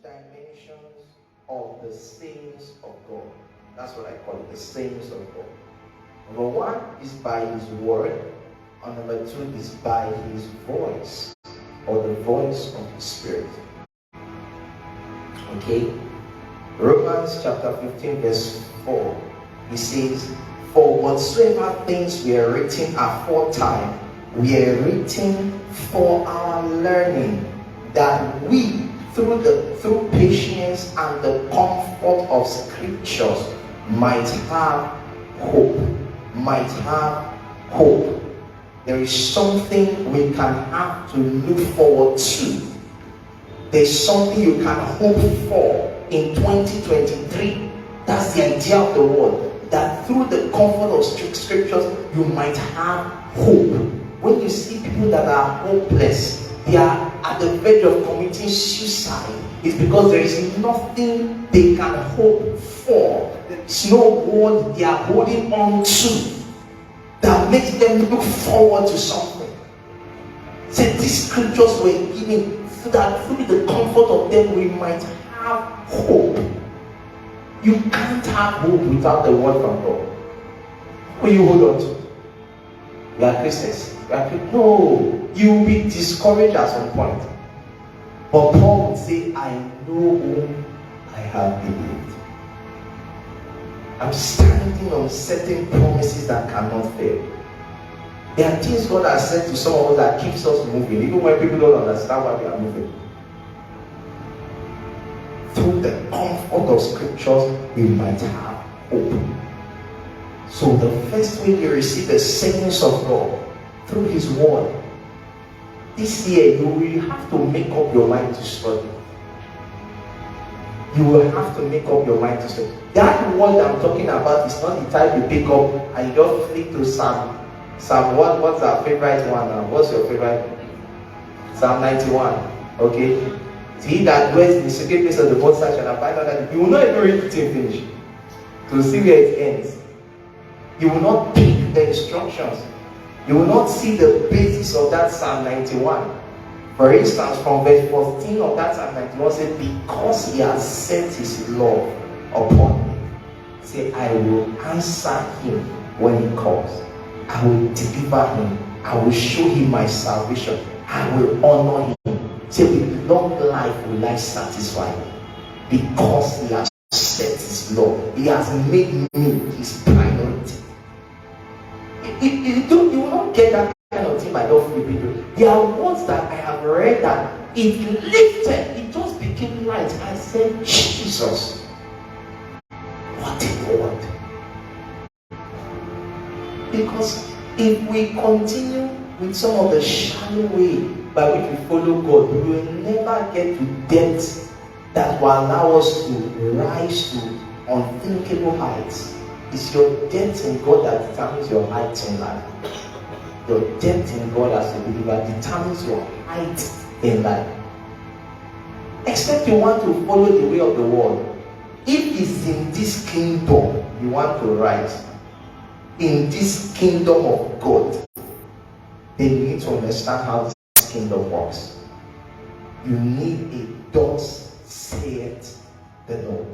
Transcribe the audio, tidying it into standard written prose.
dimensions of the sayings of God. That's what I call it, the sayings of God. Number one is by His word, and number two is by His voice, or the voice of the Spirit. Okay? Romans chapter 15 verse 4, it says, "For whatsoever things were written aforetime were written for our learning, that we through patience and the comfort of scriptures might have hope." Might have hope. There is something we can have to look forward to. There's something you can hope for in 2023. That's the idea of the word. That through the comfort of scriptures, you might have hope. When you see people that are hopeless, they are at the verge of committing suicide, it's because there is nothing they can hope for. There is no word they are holding on to that makes them look forward to something. Say these scriptures were given so that through the comfort of them we might have hope. You can't have hope without the word from God. Who you hold on to? You are Christians. No, you will be discouraged at some point. But Paul would say, "I know whom I have believed." I'm standing on certain promises that cannot fail. There are things God has said to some of us that keeps us moving, even when people don't understand why we are moving. Through the comfort of scriptures, we might have hope. So the first way you receive the sayings of God, through His word. This year, you will have to make up your mind to study. You will have to make up your mind to study. That word I'm talking about is not the type you pick up and you just flick to Psalm. What's our favorite one now? What's your favorite? Psalm 91. Okay? See that dwells in the secret place of the Most High shall abide under the. You will not even read it till finish to see where it ends. You will not pick the instructions. You will not see the basis of that Psalm 91. For instance, from verse 14 of that Psalm 91 says, "Because He has set His love upon me, say, I will answer Him when He calls. I will deliver Him. I will show Him my salvation. I will honor Him. Say, with long life will I satisfy Him. Because He has set His love. He has made me His priority." You will not get that kind of thing by just repeating. There are words that I have read that it lifted, it just became light. I said, Jesus, what a word. Because if we continue with some of the shallow way by which we follow God, we will never get to depths that will allow us to rise to unthinkable heights. It's your depth in God that determines your height in life. Your depth in God as a believer determines your height in life. Except you want to follow the way of the world. If it's in this kingdom you want to rise, in this kingdom of God, then you need to understand how this kingdom works. You need a thus saith the Lord.